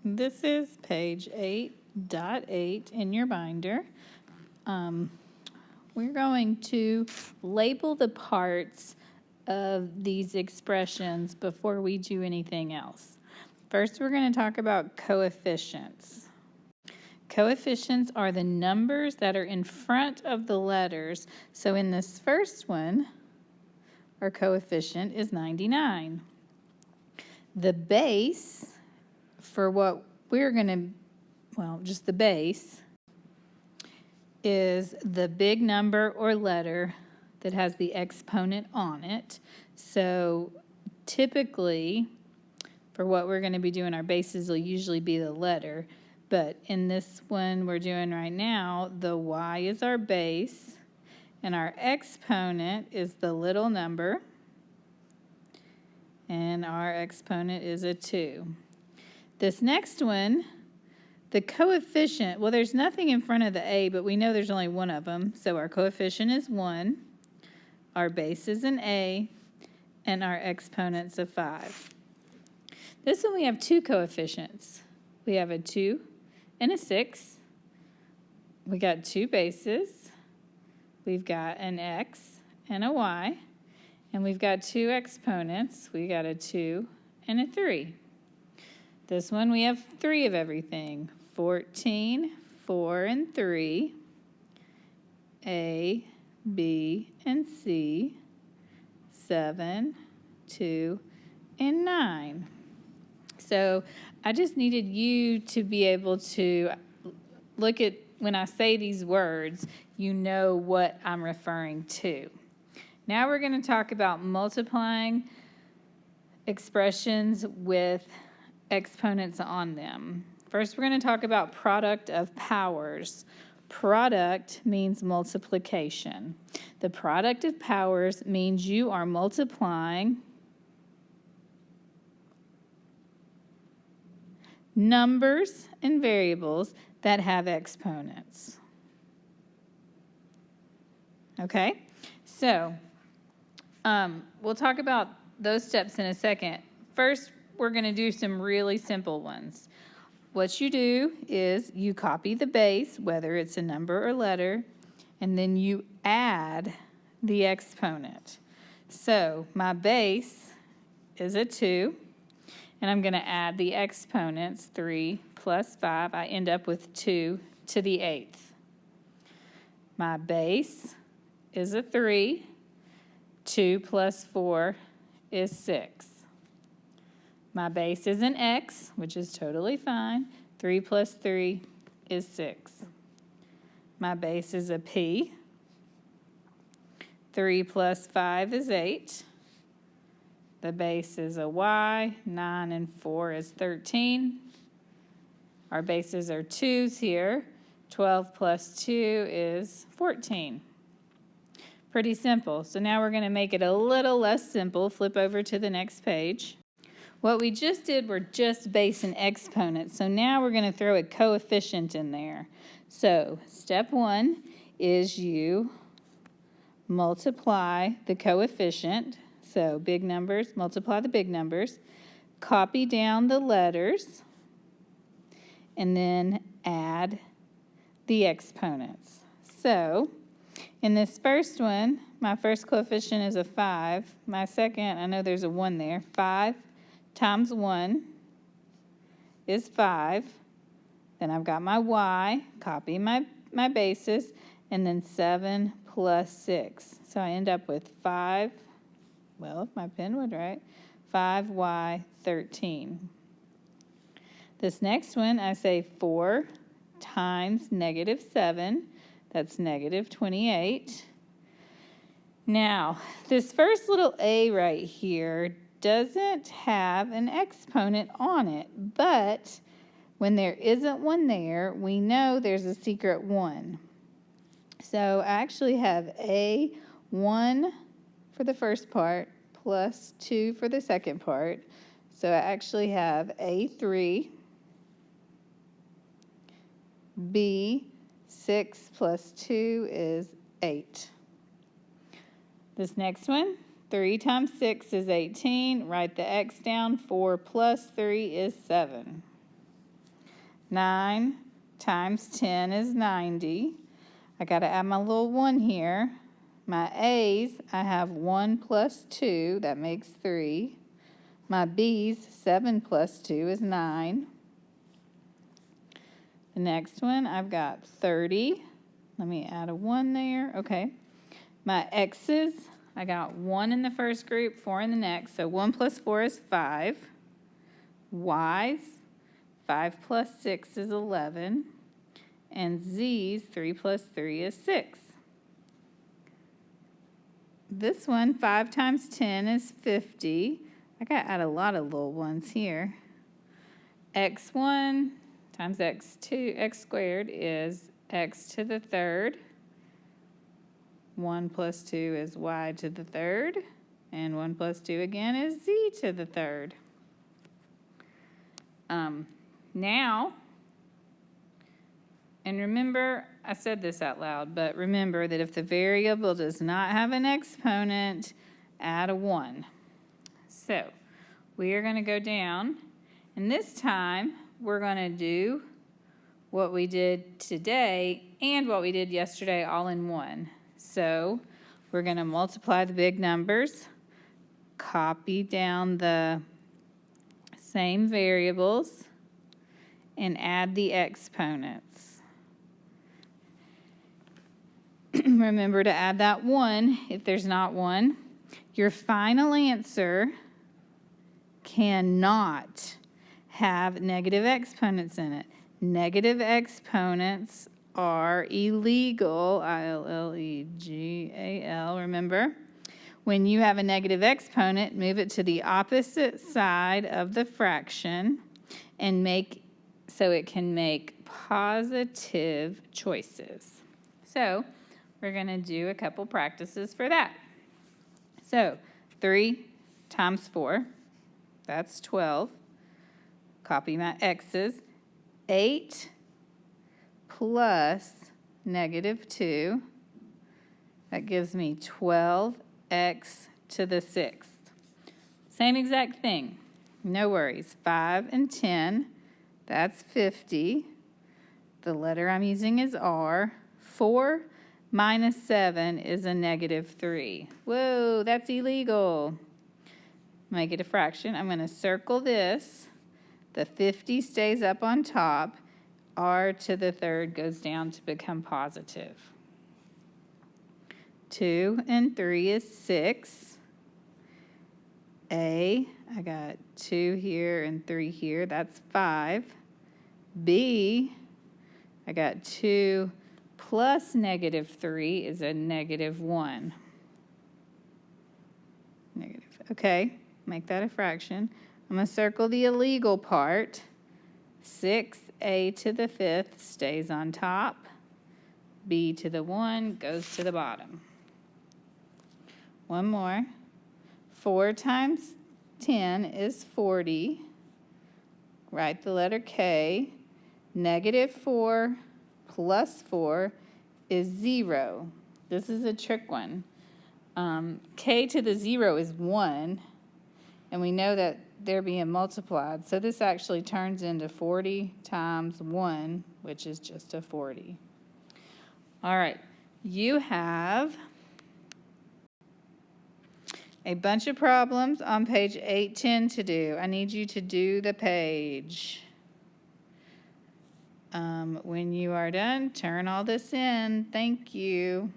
This is page 8.8 in your binder. We're going to label the parts of these expressions before we do anything else. First, we're going to talk about coefficients. Coefficients are the numbers that are in front of the letters. So in this first one, our coefficient is 99. The base for what we're going to, just the base, is the big number or letter that has the exponent on it. So typically, for what we're going to be doing, our bases will usually be the letter. But in this one we're doing right now, the y is our base, and our exponent is the little number, and our exponent is a 2. This next one, the coefficient, well, there's nothing in front of the a, but we know there's only one of them. So our coefficient is 1, our base is an a, and our exponent's a 5. This one we have two coefficients. We have a 2 and a 6. We got two bases. We've got an x and a y. And we've got two exponents. We got a 2 and a 3. This one we have 3 of everything. 14, 4, and 3. A, B, and C. 7, 2, and 9. So I just needed you to be able to look at, when I say these words, you know what I'm referring to. Now we're going to talk about multiplying expressions with exponents on them. First, we're going to talk about product of powers. Product means multiplication. The product of powers means you are multiplying numbers and variables that have exponents. Okay? So, we'll talk about those steps in a second. First, we're going to do some really simple ones. What you do is you copy the base, whether it's a number or letter, and then you add the exponent. So my base is a 2, and I'm going to add the exponents, 3 plus 5. I end up with 2 to the 8th. My base is a 3. 2 plus 4 is 6. My base is an x, which is totally fine. 3 plus 3 is 6. My base is a p. 3 plus 5 is 8. The base is a y. 9 and 4 is 13. Our bases are 2's here. 12 plus 2 is 14. Pretty simple. So now we're going to make it a little less simple. Flip over to the next page. What we just did were just base and exponents. So now we're going to throw a coefficient in there. So step 1 is you multiply the coefficient. So big numbers, multiply the big numbers. Copy down the letters. And then add the exponents. So in this first one, my first coefficient is a 5. My second, I know there's a 1 there. 5 times 1 is 5. Then I've got my y, copy my bases, and then 7 plus 6. So I end up with 5, well, if my pen would write, 5y 13. This next one, I say 4 times negative 7. That's negative 28. Now, this first little a right here doesn't have an exponent on it, but when there isn't one there, we know there's a secret 1. So I actually have a 1 for the first part plus 2 for the second part. So I actually have a 3, b 6 plus 2 is 8. This next one, 3 times 6 is 18. Write the x down. 4 plus 3 is 7. 9 times 10 is 90. I got to add my little 1 here. My A's, I have 1 plus 2, that makes 3. My B's, 7 plus 2 is 9. The next one, I've got 30. Let me add a 1 there. Okay. My X's, I got 1 in the first group, 4 in the next. So 1 plus 4 is 5. Y's, 5 plus 6 is 11. And Z's, 3 plus 3 is 6. This one, 5 times 10 is 50. I got to add a lot of little ones here. X1 times x2, x squared is x to the third. 1 plus 2 is y to the third. And 1 plus 2 again is z to the third. Now, and remember, I said this out loud, but remember that if the variable does not have an exponent, add a 1. So we are going to go down, and this time we're going to do what we did today and what we did yesterday all in one. So we're going to multiply the big numbers, copy down the same variables, and add the exponents. Remember to add that 1 if there's not one. Your final answer cannot have negative exponents in it. Negative exponents are illegal, I-L-L-E-G-A-L, remember? When you have a negative exponent, move it to the opposite side of the fraction and make so it can make positive choices. So we're going to do a couple practices for that. So 3 times 4, that's 12. Copy my x's. 8 plus negative 2, that gives me 12x to the 6th. Same exact thing, no worries. 5 and 10, that's 50. The letter I'm using is R. 4 minus 7 is a negative 3. Whoa, that's illegal. Make it a fraction. I'm going to circle this. The 50 stays up on top. R to the third goes down to become positive. 2 and 3 is 6. A, I got 2 here and 3 here. That's 5. B, I got 2 plus negative 3 is a negative 1. Negative. Okay, make that a fraction. I'm going to circle the illegal part. 6a to the 5th stays on top. B to the 1 goes to the bottom. One more. 4 times 10 is 40. Write the letter K. Negative 4 plus 4 is 0. This is a trick one. K to the 0 is 1. And we know that they're being multiplied. So this actually turns into 40 times 1, which is just a 40. All right, you have a bunch of problems on page 810 to do. I need you to do the page. When you are done, turn all this in. Thank you.